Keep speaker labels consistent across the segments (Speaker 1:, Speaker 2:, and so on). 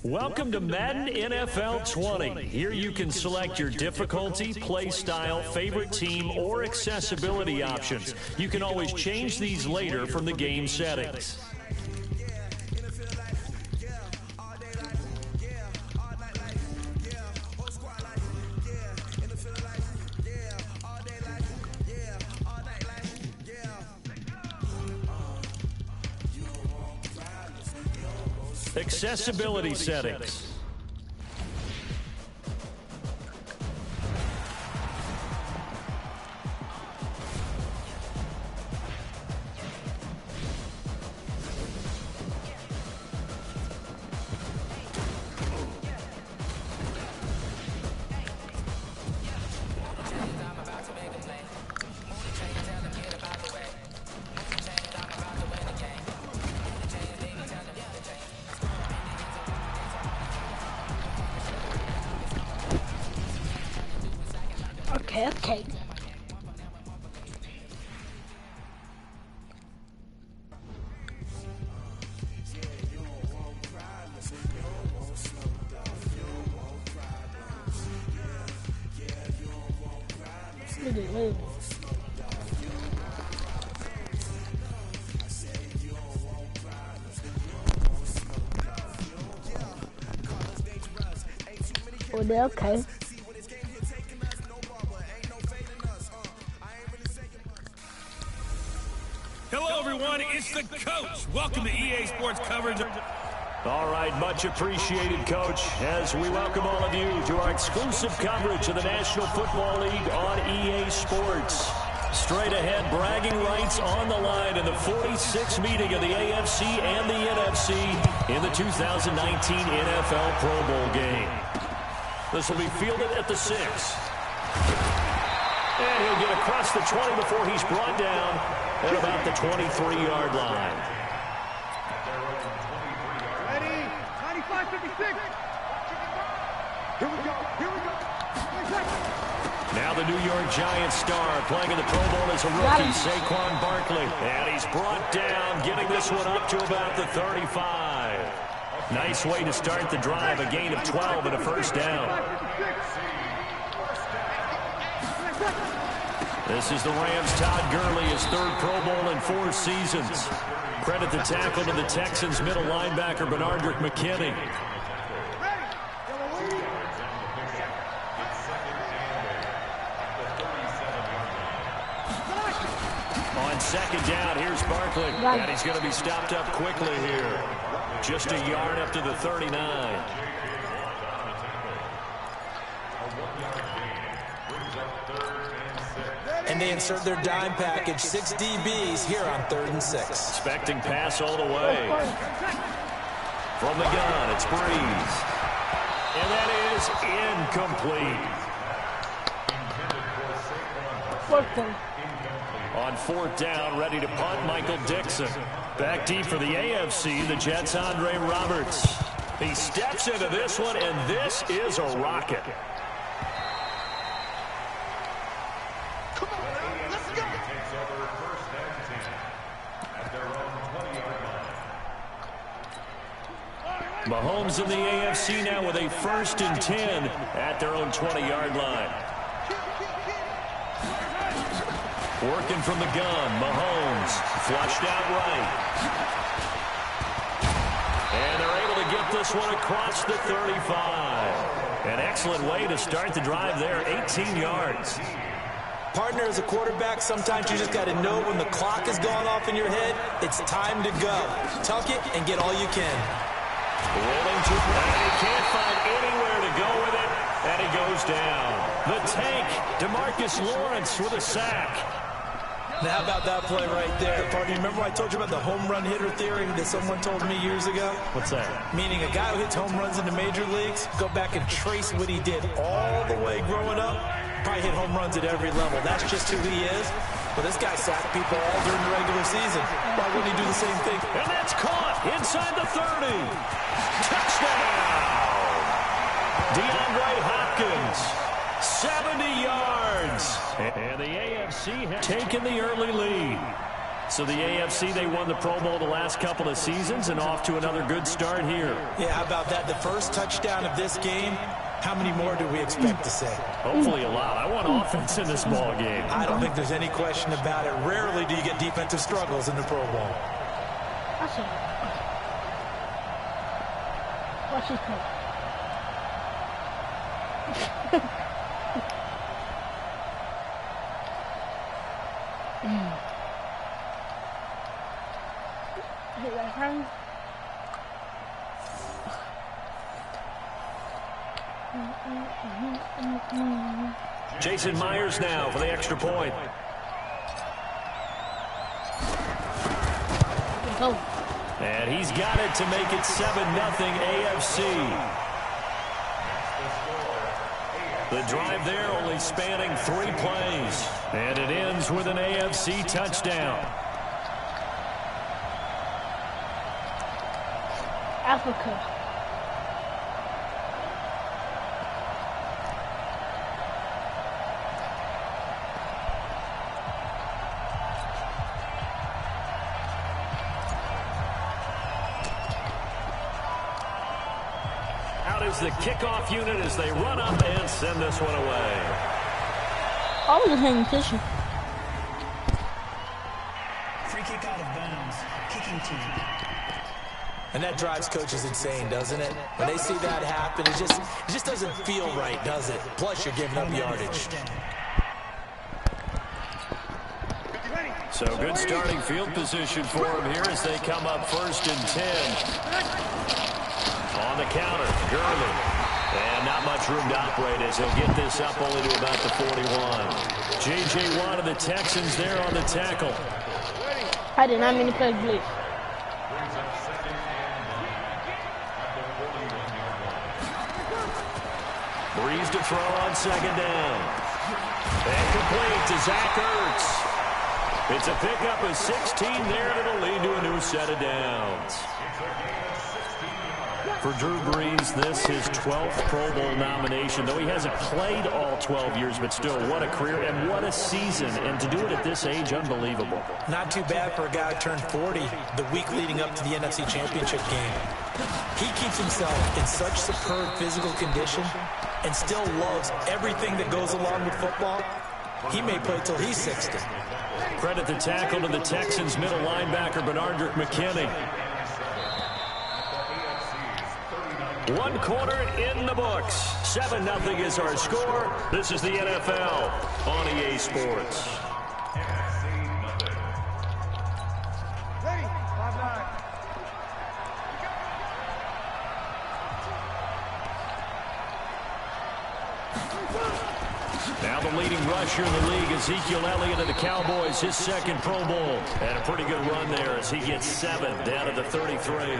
Speaker 1: Welcome to Madden NFL 20. Here you can select your difficulty, play style, favorite team, or accessibility options. You can always change these later from the game settings. Accessibility settings.
Speaker 2: Okay. Oh, they're okay.
Speaker 3: Hello, everyone. It's the coach. Welcome to EA Sports coverage.
Speaker 1: All right, much appreciated, Coach, as we welcome all of you to our exclusive coverage of the National Football League on EA Sports. Straight ahead, bragging rights on the line in the 46th meeting of the AFC and the NFC in the 2019 NFL Pro Bowl game. This will be fielded at the 6. And he'll get across the 20 before he's brought down at about the 23-yard line.
Speaker 4: Ready? 95-56. Here we go.
Speaker 1: Now the New York Giants star playing in the Pro Bowl as a rookie, Saquon Barkley. And he's brought down, getting this one up to about the 35. Nice way to start the drive, a gain of 12 and a first down. This is the Rams' Todd Gurley, his third Pro Bowl in 4 seasons. Credit the tackle to the Texans' middle linebacker, Benardrick McKinney. On second down, here's Barkley. And he's going to be stopped up quickly here. Just a yard up to the 39.
Speaker 5: And they insert their dime package, 6 DBs here on 3rd and 6.
Speaker 1: Expecting pass all the way. From the gun, it's Breeze. And that is incomplete. On 4th down, ready to punt, Michael Dixon. Back deep for the AFC, the Jets' Andre Roberts. He steps into this one, and this is a rocket. Mahomes in the AFC now with a 1st and 10 at their own 20-yard line. Working from the gun, Mahomes flushed out right. And they're able to get this one across the 35. An excellent way to start the drive there, 18 yards.
Speaker 5: Partner, as a quarterback, sometimes you just got to know when the clock has gone off in your head, it's time to go. Tuck it and get all you can.
Speaker 1: Rolling to and he can't find anywhere to go with it, and he goes down. The tank, DeMarcus Lawrence with a sack.
Speaker 5: Now, how about that play right there? Partner, remember I told you about the home run hitter theory that someone told me years ago?
Speaker 1: What's that?
Speaker 5: Meaning a guy who hits home runs in the major leagues, go back and trace what he did all the way growing up, probably hit home runs at every level. That's just who he is. But this guy sacked people all during the regular season. Why wouldn't he do the same thing?
Speaker 1: And that's caught inside the 30. Touchdown! DeAndre Hopkins, 70 yards. And the AFC has taken the early lead. So the AFC, they won the Pro Bowl the last couple of seasons and off to another good start here.
Speaker 5: Yeah, how about that? The first touchdown of this game, how many more do we expect to see?
Speaker 1: Hopefully a lot. I want offense in this ball game.
Speaker 5: I don't think there's any question about it. Rarely do you get defensive struggles in the Pro Bowl.
Speaker 2: Watch it. Watch this play. Hit that hand.
Speaker 1: Jason Myers now for the extra point.
Speaker 2: Go.
Speaker 1: And he's got it to make it 7-0 AFC. The drive there only spanning 3 plays. And it ends with an AFC touchdown.
Speaker 2: Africa.
Speaker 1: Out is the kickoff unit as they run up and send this one away.
Speaker 2: I was just paying attention.
Speaker 6: Free kick out of bounds. Kicking team.
Speaker 5: And that drives coaches insane, doesn't it? When they see that happen, it just doesn't feel right, does it? Plus, you're giving up yardage.
Speaker 1: So good starting field position for him here as they come up 1st and 10. On the counter, Gurley. And not much room to operate as he'll get this up only to about the 41. J.J. Watt of the Texans there on the tackle.
Speaker 2: I did not mean to play blitz.
Speaker 1: Breeze to throw on 2nd down. And complete to Zach Ertz. It's a pickup of 16 there, and it'll lead to a new set of downs. For Drew Brees, this his 12th Pro Bowl nomination, though he hasn't played all 12 years, but still, what a career and what a season. And to do it at this age, unbelievable.
Speaker 5: Not too bad for a guy who turned 40 the week leading up to the NFC Championship game. He keeps himself in such superb physical condition and still loves everything that goes along with football. He may play till he's 60.
Speaker 1: Credit the tackle to the Texans middle linebacker, Benardrick McKinney. 1 quarter in the books. 7-0 is our score. This is the NFL on EA Sports.
Speaker 4: Ready? 5-9.
Speaker 1: Now the leading rusher in the league, Ezekiel Elliott of the Cowboys, his 2nd Pro Bowl. And a pretty good run there as he gets 7 down to the 33.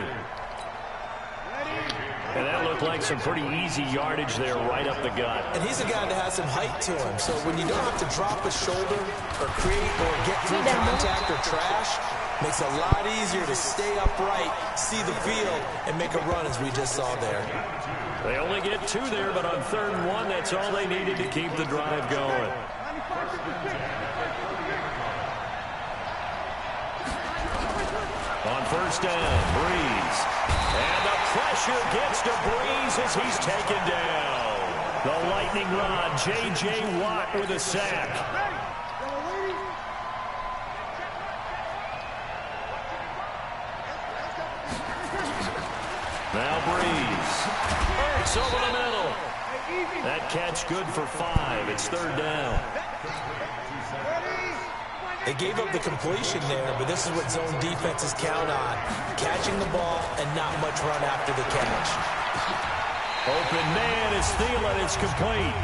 Speaker 1: And that looked like some pretty easy yardage there right up the gut.
Speaker 5: And he's a guy that has some height to him. So when you don't have to drop a shoulder or create or get through contact or trash, makes it a lot easier to stay upright, see the field, and make a run as we just saw there.
Speaker 1: They only get 2 there, but on 3rd and 1, that's all they needed to keep the drive going. On 1st down, Breeze. And the pressure gets to Breeze as he's taken down. The lightning rod, J.J. Watt with a sack. Now Breeze. Ertz over the middle. That catch good for 5. It's 3rd down.
Speaker 5: They gave up the completion there, but this is what zone defenses count on. Catching the ball and not much run after the catch.
Speaker 1: Open man is Thielen. It's complete.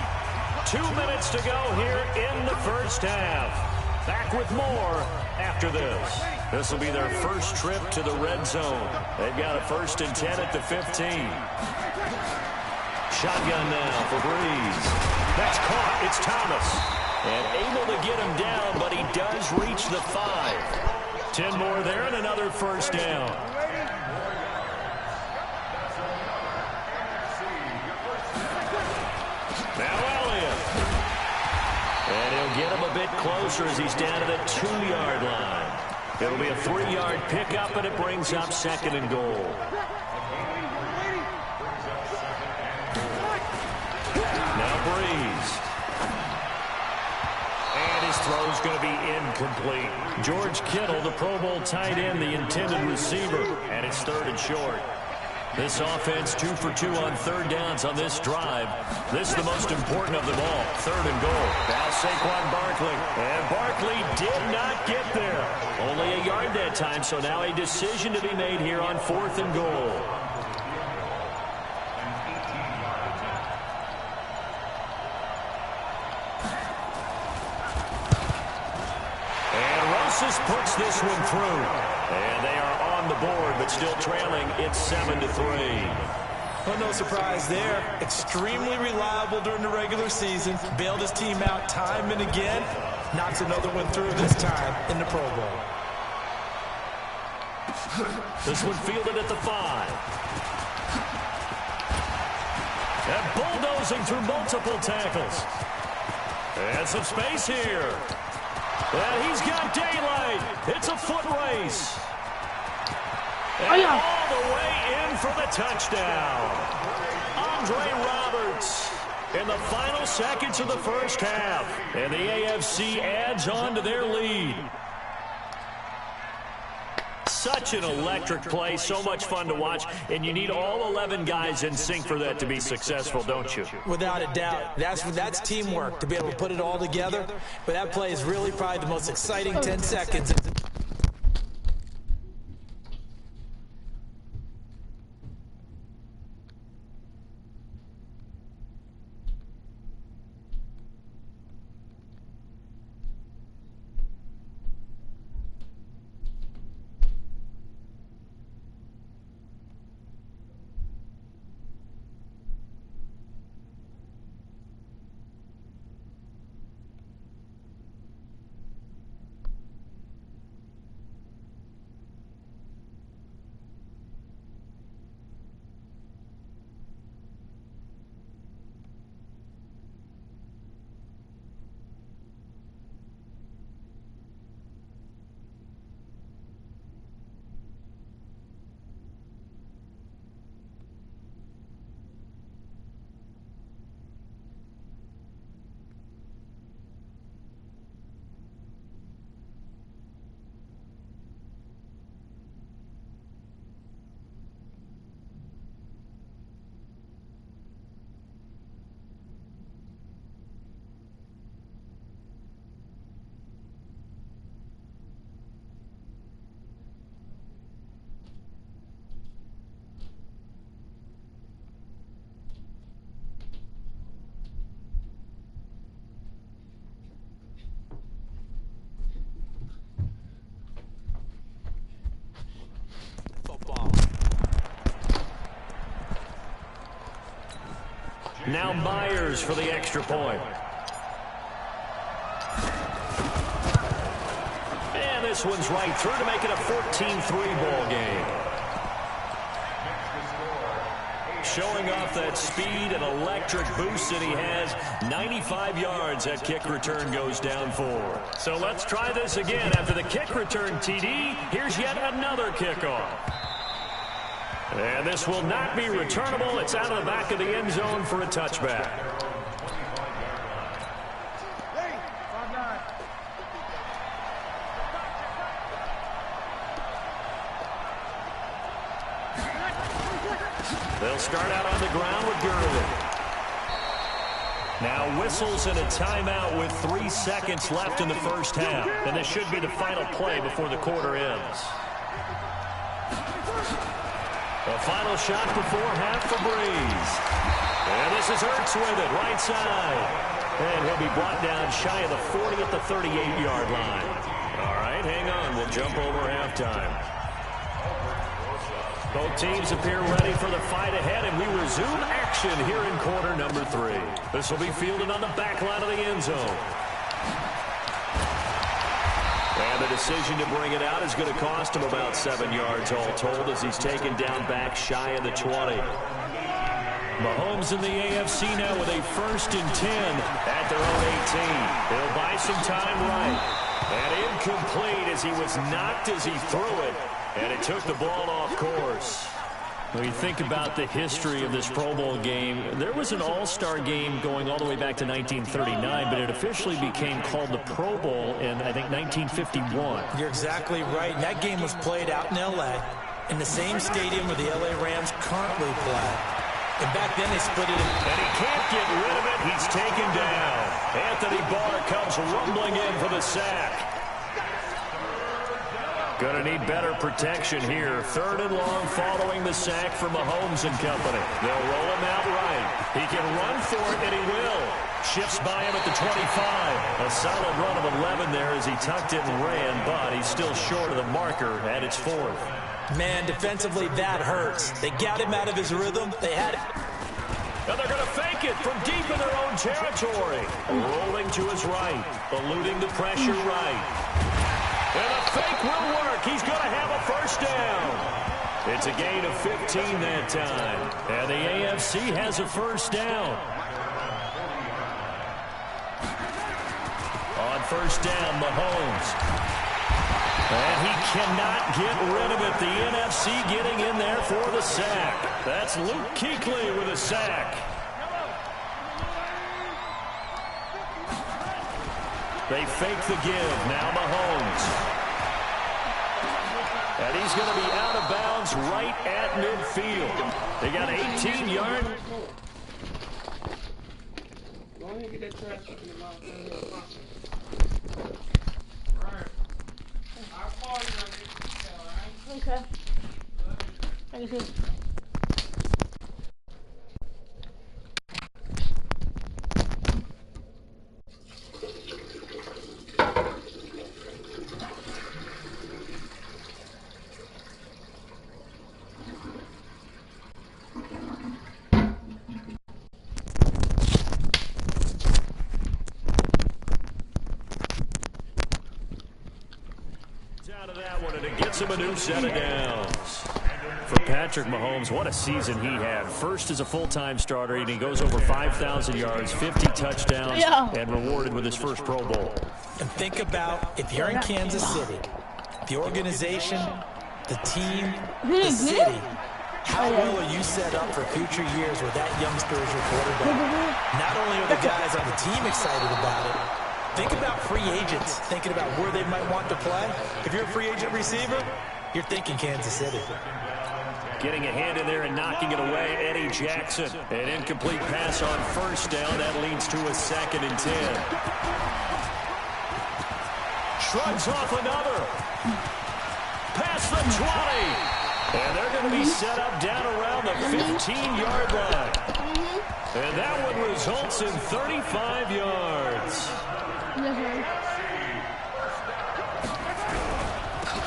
Speaker 1: 2 minutes to go here in the 1st half. Back with more after this. This will be their first trip to the red zone. They've got a 1st and 10 at the 15. Shotgun now for Breeze. That's caught. It's Thomas. And able to get him down, but he does reach the 5. 10 more there and another 1st down. Now Elliott. And he'll get him a bit closer as he's down to the 2-yard line. It'll be a 3-yard pickup, and it brings up 2nd and goal. Now Breeze. And his throw's going to be incomplete. George Kittle, the Pro Bowl tight end, the intended receiver, and it's 3rd and short. This offense 2 for 2 on 3rd downs on this drive. This is the most important of them all. 3rd and goal. Now Saquon Barkley. And Barkley did not get there. Only a yard that time, so now a decision to be made here on 4th and goal. And Rosas puts this one through. And they are on the board, but still trailing. It's 7-3.
Speaker 5: Well, no surprise there. Extremely reliable during the regular season. Bailed his team out time and again. Knocks another one through, this time in the Pro Bowl.
Speaker 1: This one fielded at the 5. And bulldozing through multiple tackles. And some space here. And he's got daylight. It's a foot race. And all the way in for the touchdown. Andre Roberts in the final seconds of the first half. And the AFC adds on to their lead. Such an electric play, so much fun to watch, and you need all 11 guys in sync for that to be successful, don't you?
Speaker 5: Without a doubt. That's teamwork, to be able to put it all together. But that play is really probably the most exciting 10 seconds.
Speaker 1: Now Myers for the extra point. And this one's right through to make it a 14-3 ball game. Showing off that speed and electric boost that he has. 95 yards that kick return goes down for. So let's try this again. After the kick return TD, here's yet another kickoff. And this will not be returnable. It's out of the back of the end zone for a touchback. They'll start out on the ground with Gurley. Now whistles and a timeout with 3 seconds left in the first half. And this should be the final play before the quarter ends. The final shot before half for Breeze. And this is Ertz with it, right side. And he'll be brought down shy of the 40 at the 38-yard line. All right, hang on. We'll jump over halftime. Both teams appear ready for the fight ahead, and we resume action here in quarter number 3. This will be fielded on the back line of the end zone. And the decision to bring it out is going to cost him about 7 yards all told as he's taken down back shy of the 20. Mahomes in the AFC now with a 1st and 10 at their own 18. He'll buy some time right. And in incomplete as he was knocked as he threw it, and it took the ball off course. When you think about the history of this Pro Bowl game, there was an all-star game going all the way back to 1939, but it officially became called the Pro Bowl in, I think, 1951.
Speaker 5: You're exactly right. And that game was played out in L.A., in the same stadium where the L.A. Rams currently play. And back then they split it in.
Speaker 1: And he can't get rid of it. He's taken down. Anthony Barr comes rumbling in for the sack. Going to need better protection here. 3rd and long following the sack from Mahomes and company. They'll roll him out right. He can run for it, and he will. Shifts by him at the 25. A solid run of 11 there as he tucked it and ran, but he's still short of the marker at its 4th.
Speaker 5: Man, defensively, that hurts. They got him out of his rhythm. They had it.
Speaker 1: And they're going to fake it from deep in their own territory. Rolling to his right. Eluding the pressure right. And the fake will work. He's going to have a first down. It's a gain of 15 that time. And the AFC has a first down. On first down, Mahomes. And he cannot get rid of it. The NFC getting in there for the sack. That's Luke Kuechly with a sack. They fake the give. Now Mahomes. And he's going to be out of bounds right at midfield. They got 18 yards.
Speaker 2: Okay. Thank you.
Speaker 1: Out of that one, and it gets him a new set of downs. For Patrick Mahomes, what a season he had. First as a full-time starter, and he goes over 5,000 yards, 50 touchdowns, and rewarded with his first Pro Bowl.
Speaker 5: And think about, if you're in Kansas City, the organization, the team, the city, how well are you set up for future years with that youngster as your quarterback? Not only are the guys on the team excited about it, think about free agents, thinking about where they might want to play. If you're a free agent receiver, you're thinking Kansas City.
Speaker 1: Getting a hand in there and knocking it away, Eddie Jackson. An incomplete pass on first down. That leads to a 2nd and 10. Shrugs off another. Past the 20. And they're going to be set up down around the 15-yard line. And that one results in 35 yards.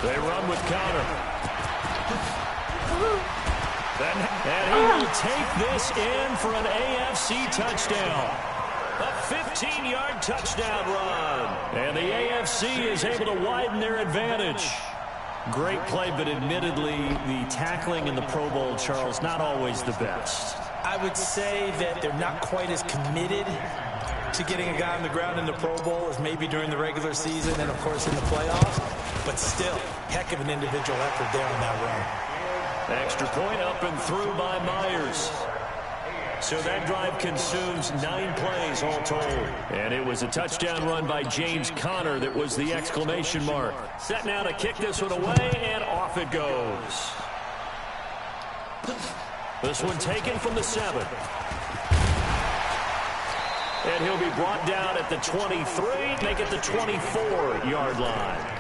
Speaker 1: They run with Connor. And he will take this in for an AFC touchdown. A 15-yard touchdown run. And the AFC is able to widen their advantage. Great play, but admittedly, the tackling in the Pro Bowl, Charles, not always the best.
Speaker 5: I would say that they're not quite as committed to getting a guy on the ground in the Pro Bowl as maybe during the regular season and, of course, in the playoffs. But still, heck of an individual effort there on that run.
Speaker 1: Extra point up and through by Myers. So that drive consumes 9 plays all told. And it was a touchdown run by James Conner that was the exclamation mark. Set now to kick this one away, and off it goes. This one taken from the 7. And he'll be brought down at the 23, make it the 24-yard line.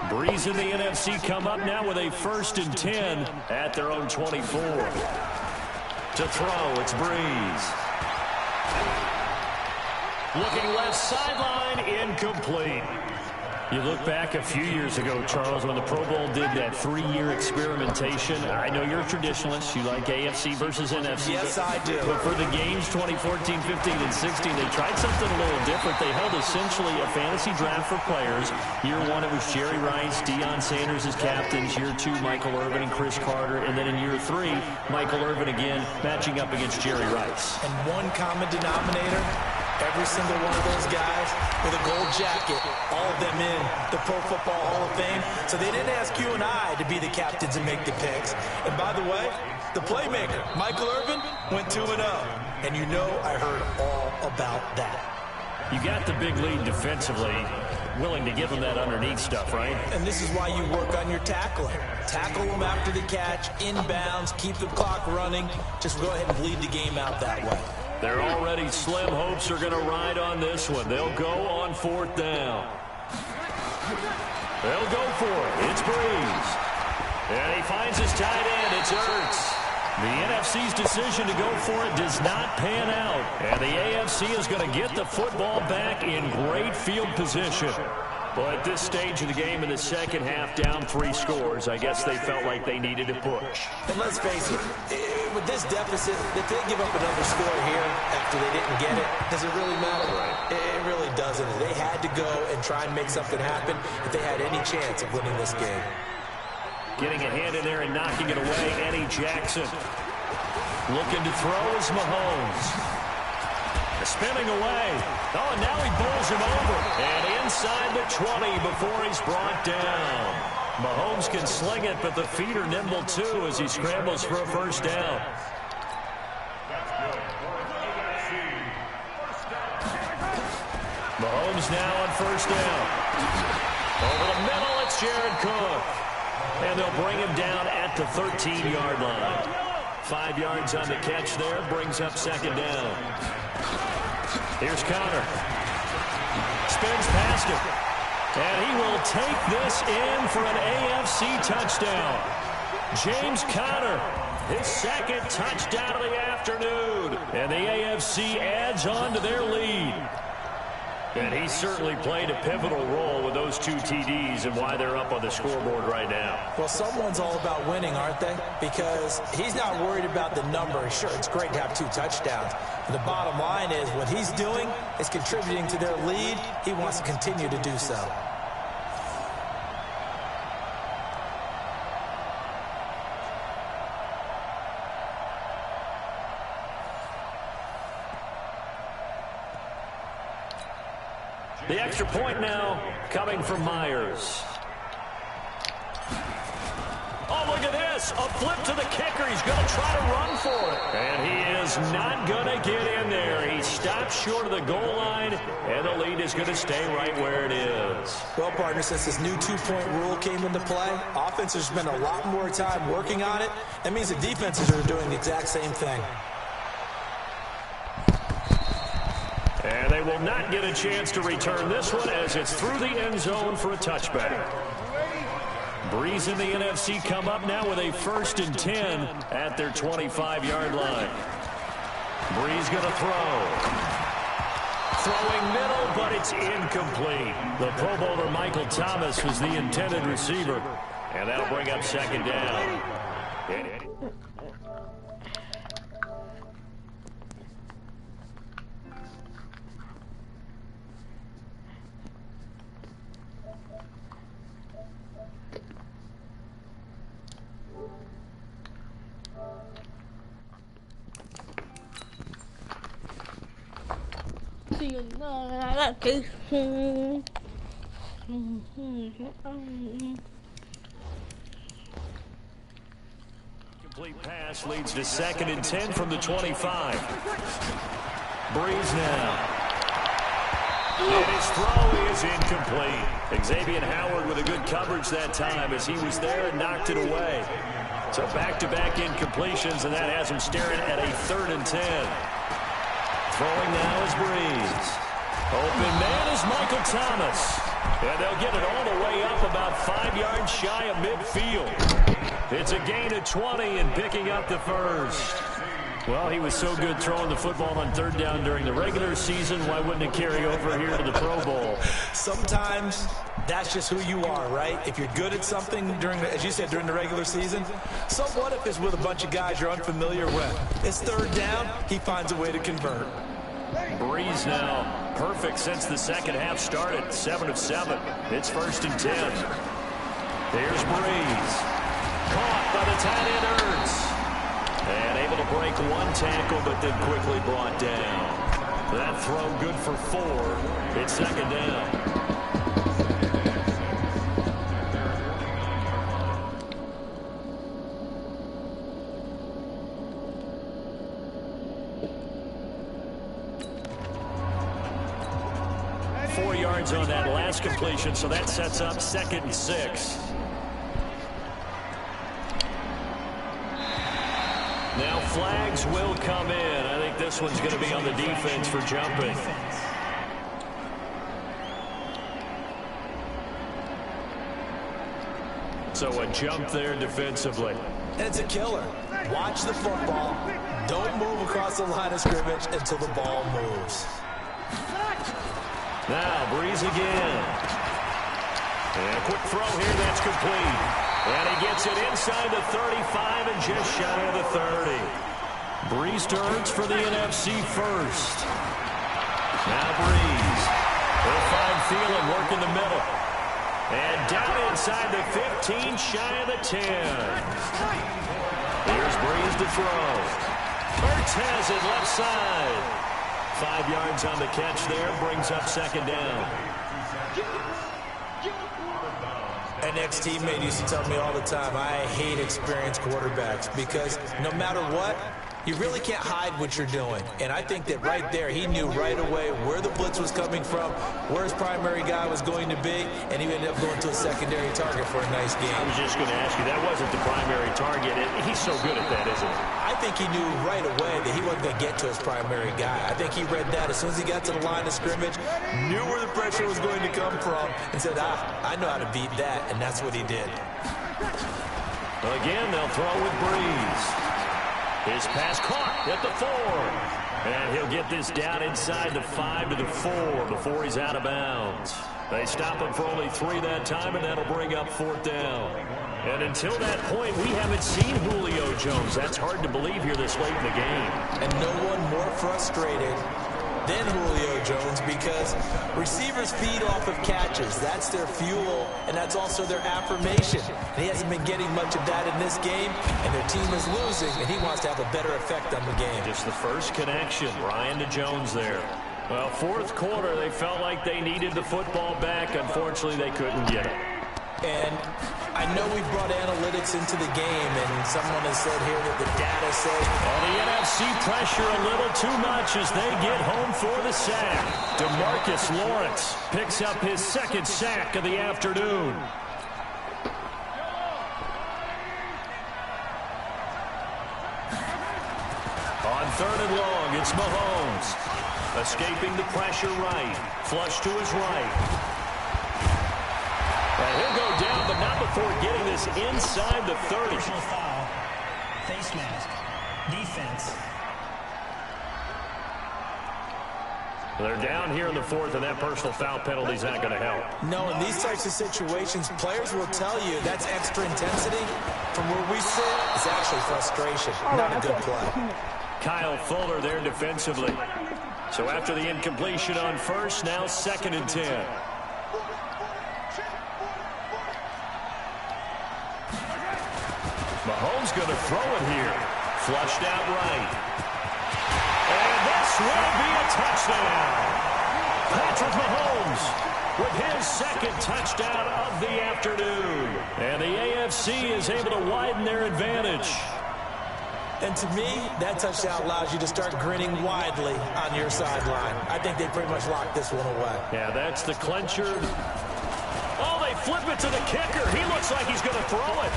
Speaker 1: Breeze in the NFC come up now with a 1st and 10 at their own 24. To throw, it's Breeze. Looking left sideline, incomplete. You look back a few years ago, Charles, when the Pro Bowl did that 3-year experimentation. I know you're a traditionalist. You like AFC versus NFC.
Speaker 5: Yes, I do.
Speaker 1: But for the games 2014, 15, and 16, they tried something a little different. They held essentially a fantasy draft for players. Year 1, it was Jerry Rice, Deion Sanders as captains. Year 2, Michael Irvin and Chris Carter. And then in year 3, Michael Irvin again matching up against Jerry Rice.
Speaker 5: And one common denominator, every single one of those guys jacket, all of them in the Pro Football Hall of Fame. So they didn't ask you and I to be the captains and make the picks. And by the way, the playmaker, Michael Irvin, went 2-0. And you know I heard all about that.
Speaker 1: You got the big lead defensively, willing to give them that underneath stuff, right?
Speaker 5: And this is why you work on your tackling. Tackle them after the catch, inbounds, keep the clock running. Just go ahead and bleed the game out that way.
Speaker 1: They're already slim hopes are going to ride on this one. They'll go on 4th down. They'll go for it. It's Breeze. And he finds his tight end. It's Ertz. The NFC's decision to go for it does not pan out. And the AFC is going to get the football back in great field position. But at this stage of the game in the second half, down 3 scores, I guess they felt like they needed to push.
Speaker 5: And let's face it, with this deficit, if they give up another score here after they didn't get it, does it really matter? It really doesn't. They had to go and try and make something happen if they had any chance of winning this game.
Speaker 1: Getting a hand in there and knocking it away, Eddie Jackson. Looking to throw is Mahomes. Spinning away. Oh, and now he bowls him over. And inside the 20 before he's brought down. Mahomes can sling it, but the feet are nimble too as he scrambles for a first down. Mahomes now on first down. Over the middle, it's Jared Cook. And they'll bring him down at the 13-yard line. 5 yards on the catch there, brings up second down. Here's Conner. Spins past him. And he will take this in for an AFC touchdown. James Conner, his second touchdown of the afternoon. And the AFC adds on to their lead. And he certainly played a pivotal role with those 2 TDs and why they're up on the scoreboard right now.
Speaker 5: Well, someone's all about winning, aren't they? Because he's not worried about the number. Sure, it's great to have 2 touchdowns. But the bottom line is what he's doing is contributing to their lead. He wants to continue to do so.
Speaker 1: The extra point now coming from Myers. Oh, look at this. A flip to the kicker. He's going to try to run for it. And he is not going to get in there. He stops short of the goal line, and the lead is going to stay right where it is.
Speaker 5: Well, partner, since this new 2-point rule came into play, offense has spent a lot more time working on it. That means the defenses are doing the exact same thing.
Speaker 1: And they will not get a chance to return this one as it's through the end zone for a touchback. Breeze and the NFC come up now with a 1st and 10 at their 25-yard line. Breeze going to throw. Throwing middle, but it's incomplete. The Pro Bowler Michael Thomas was the intended receiver. And that'll bring up second down. Complete pass leads to 2nd and 10 from the 25. Breeze now. And his throw is incomplete. Xavier Howard with a good coverage that time as he was there and knocked it away. So back-to-back incompletions, and that has him staring at a 3rd and 10. Throwing now is Breeze. Open man is Michael Thomas. And they'll get it all the way up about 5 yards shy of midfield. It's a gain of 20 and picking up the first. Well, he was so good throwing the football on 3rd down during the regular season. Why wouldn't it carry over here to the Pro Bowl?
Speaker 5: Sometimes that's just who you are, right? If you're good at something, as you said, during the regular season, so what if it's with a bunch of guys you're unfamiliar with? It's 3rd down, he finds a way to convert.
Speaker 1: Breeze now perfect since the second half started. 7 of 7. It's 1st and 10. There's Breeze. Caught by the tight end Ertz. And able to break 1 tackle, but then quickly brought down. That throw good for 4. It's 2nd down. 4 yards on that last completion, so that sets up 2nd and 6. Now flags will come in. I think this one's going to be on the defense for jumping. So a jump there defensively.
Speaker 5: And it's a killer. Watch the football. Don't move across the line of scrimmage until the ball moves.
Speaker 1: Now Breeze again. And a quick throw here. That's complete. And he gets it inside the 35 and just shy of the 30. Breeze turns for the NFC first. Now Breeze. He'll find Thielen working the middle. And down inside the 15, shy of the 10. Here's Breeze to throw. Ertz has it left side. 5 yards on the catch there, brings up 2nd down.
Speaker 5: An ex-teammate used to tell me all the time, I hate experienced quarterbacks because no matter what, you really can't hide what you're doing. And I think that right there, he knew right away where the blitz was coming from, where his primary guy was going to be, and he ended up going to a secondary target for a nice game.
Speaker 1: I was just going to ask you, that wasn't the primary target. He's so good at that, isn't he?
Speaker 5: I think he knew right away that he wasn't going to get to his primary guy. I think he read that as soon as he got to the line of scrimmage, knew where the pressure was going to come from, and said, I know how to beat that, and that's what he did.
Speaker 1: Again, they'll throw with Breeze. His pass caught at the 4. And he'll get this down inside the 5 to the 4 before he's out of bounds. They stop him for only 3 that time, and that'll bring up 4th down. And until that point, we haven't seen Julio Jones. That's hard to believe here this late in the game.
Speaker 5: And no one more frustrated than Julio Jones because receivers feed off of catches. That's their fuel, and that's also their affirmation. And he hasn't been getting much of that in this game, and their team is losing, and he wants to have a better effect on the game.
Speaker 1: Just the first connection, Ryan to Jones there. Well, 4th quarter, they felt like they needed the football back. Unfortunately, they couldn't get it.
Speaker 5: And I know we brought analytics into the game, and someone has said here that the data says...
Speaker 1: Well, the NFC pressure a little too much as they get home for the sack. DeMarcus Lawrence picks up his 2nd sack of the afternoon. On 3rd and long, it's Mahomes. Escaping the pressure right. Flush to his right. And he'll go down, but not before getting this inside the 30.
Speaker 6: Personal foul. Face mask. Defense.
Speaker 1: They're down here in the 4th, and that personal foul penalty is not going to help.
Speaker 5: No, in these types of situations, players will tell you that's extra intensity. From where we sit, it's actually frustration. Not a good play.
Speaker 1: Kyle Fuller there defensively. So after the incompletion on 1st, now 2nd and 10. Mahomes going to throw it here. Flushed out right. And this will be a touchdown. Patrick Mahomes with his 2nd touchdown of the afternoon. And the AFC is able to widen their advantage.
Speaker 5: And to me, that touchdown allows you to start grinning widely on your sideline. I think they pretty much locked this one away.
Speaker 1: Yeah, that's the clincher. Oh, they flip it to the kicker. He looks like he's going to throw it.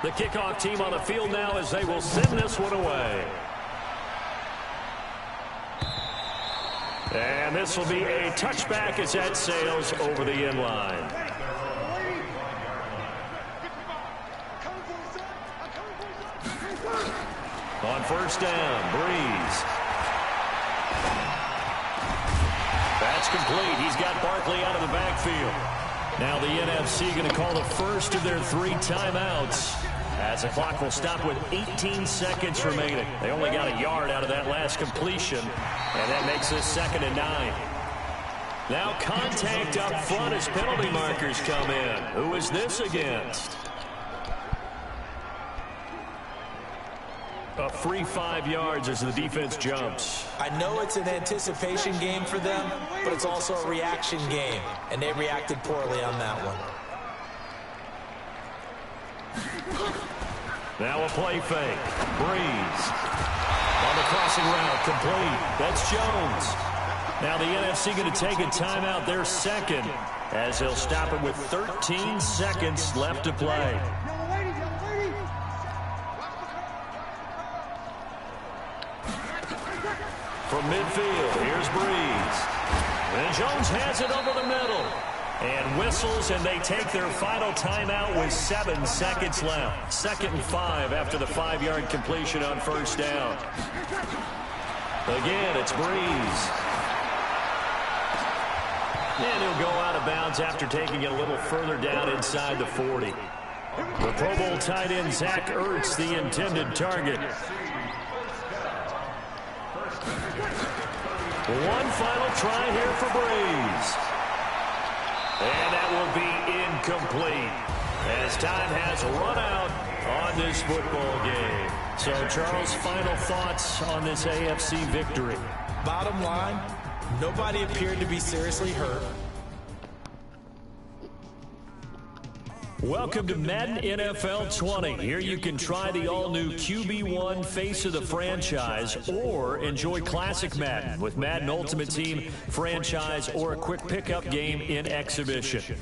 Speaker 1: The kickoff team on the field now as they will send this one away. And this will be a touchback as that sails over the end line. On 1st down, Breeze. That's complete. He's got Barkley out of the backfield. Now the NFC going to call the first of their 3 timeouts as the clock will stop with 18 seconds remaining. They only got a yard out of that last completion, and that makes this 2nd and 9. Now contact up front as penalty markers come in. Who is this against? A free 5 yards as the defense jumps.
Speaker 5: I know it's an anticipation game for them, but it's also a reaction game, and they reacted poorly on that one.
Speaker 1: Now a play fake. Breeze. On the crossing route, complete. That's Jones. Now the NFC going to take a timeout, their second, as they'll stop it with 13 seconds left to play. From midfield, here's Breeze. And Jones has it over the middle. And whistles, and they take their final timeout with 7 seconds left. 2nd and 5 after the 5-yard completion on first down. Again, it's Breeze. And he'll go out of bounds after taking it a little further down inside the 40. The Pro Bowl tight end Zach Ertz, the intended target. One final try here for Breeze. And that will be incomplete as time has run out on this football game. So, Charles, final thoughts on this AFC victory?
Speaker 5: Bottom line, nobody appeared to be seriously hurt.
Speaker 1: Welcome to Madden NFL 20. Here you can try the all-new QB1 face of the franchise or enjoy classic Madden with Madden Ultimate Team, franchise, or a quick pickup game in exhibition.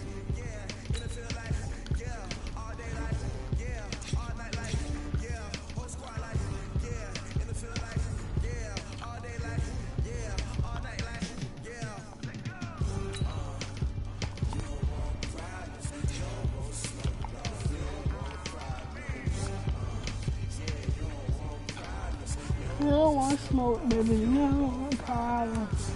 Speaker 2: You don't want smoke, baby. You don't want problems.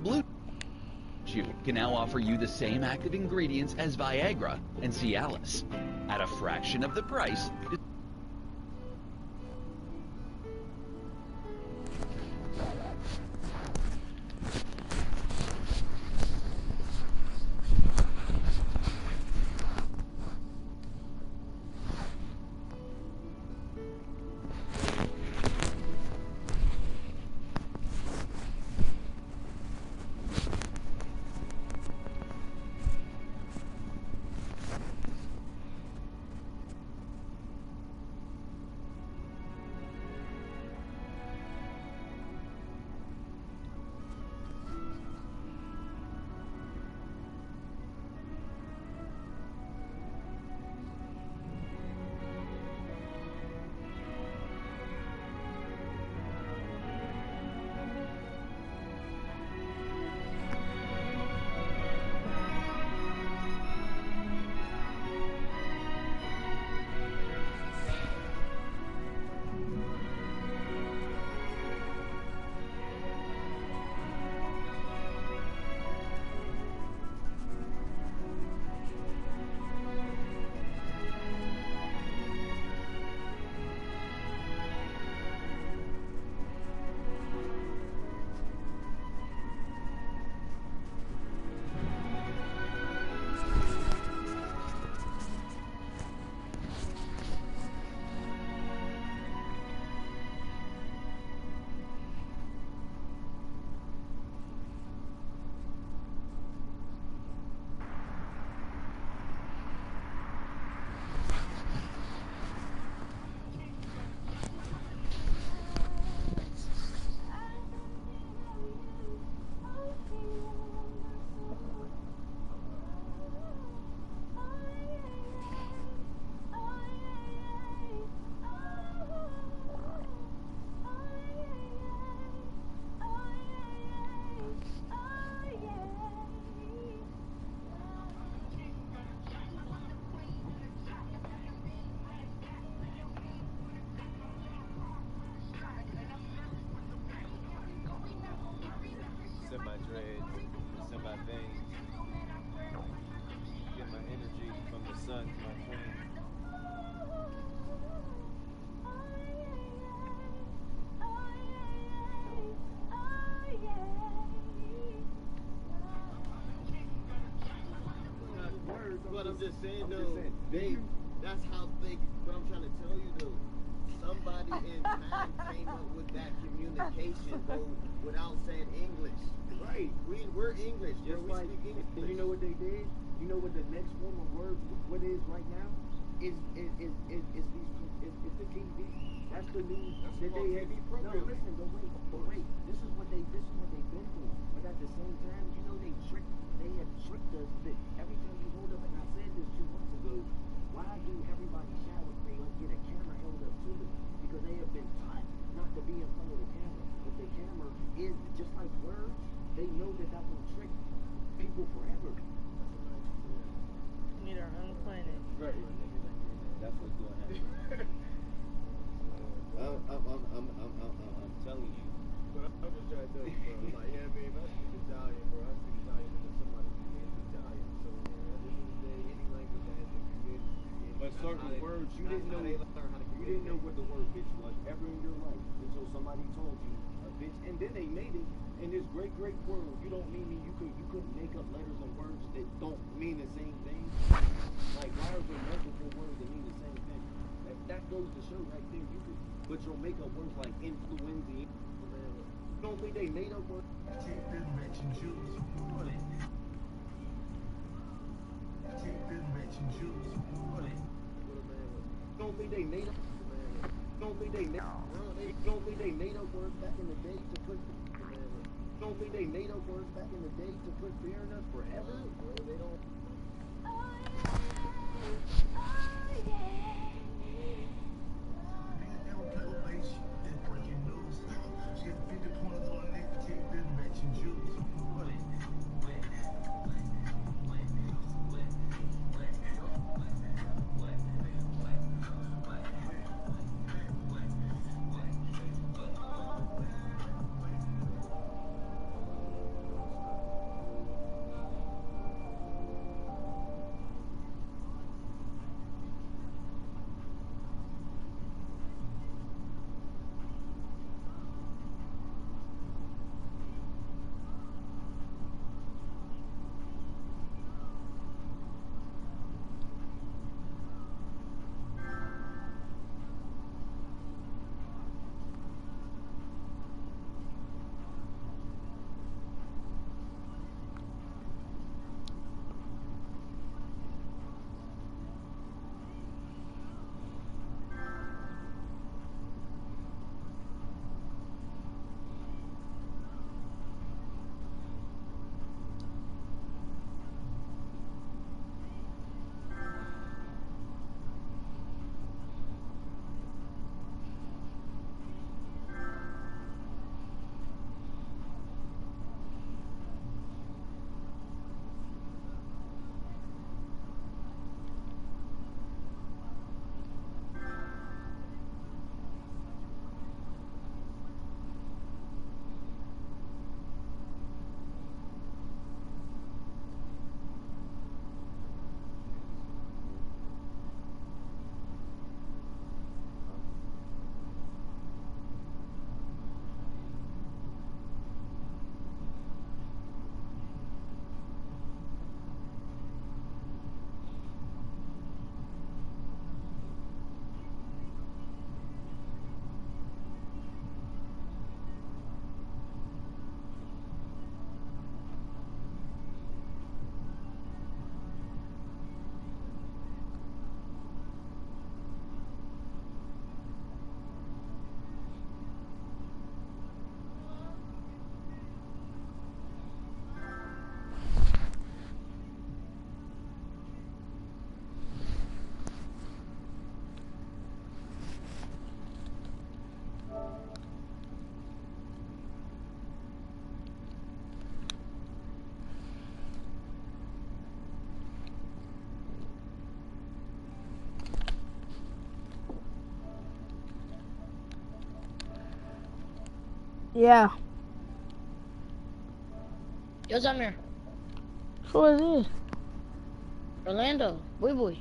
Speaker 7: Blue Chew can now offer you the same active ingredients as Viagra and Cialis at a fraction of the price.
Speaker 8: In my dread, it's in my veins. Get my energy from the sun, my friend.
Speaker 9: But I'm just saying though, that's how they, what I'm trying to tell you though, somebody in time came up with that communication, bro, without saying English. Right. We're English.
Speaker 10: Just like, and you know what they did? You know what the next form of word, what is right now? Is the TV. That's the news that they had. No, listen, but wait. This is what they've been doing. But at the same time, you know they had tricked us that every time you hold up, and I said this 2 months ago, why do everybody shower they don't get a camera held up to them? Because they have been taught not to be in front of the camera. But the camera is just like words. They know that will trick people forever.
Speaker 2: We need our own planet.
Speaker 10: Right. That's what's going to happen.
Speaker 8: I'm telling you.
Speaker 9: But I'm just trying to tell you, bro. Like, yeah, man, if I speak Italian, bro, I speak Italian because somebody speaks Italian. So, man, at the end of the day, any language that has been created.
Speaker 10: But certain words, you didn't know what the word bitch was ever in your life until somebody told you a bitch, and then they made it in this great world. You don't mean me. You couldn't make up letters and words that don't mean the same thing. Like, why are there multiple words that mean the same thing? That goes to show right there. You could, but you'll make up words like influenza. You don't think they made up words?
Speaker 11: Take them rich and Jews. Take them rich and Jews.
Speaker 10: Don't think they made up. Don't think they made up words back in the day to put. Don't think they made up words back in the day to put fear in us forever, bro. They don't.
Speaker 11: Breaking news. Get 50 pointers on the neck. Take them rich and Jews.
Speaker 2: Yeah.
Speaker 12: Yo, Zamir.
Speaker 2: Who is this?
Speaker 12: Orlando. Boy.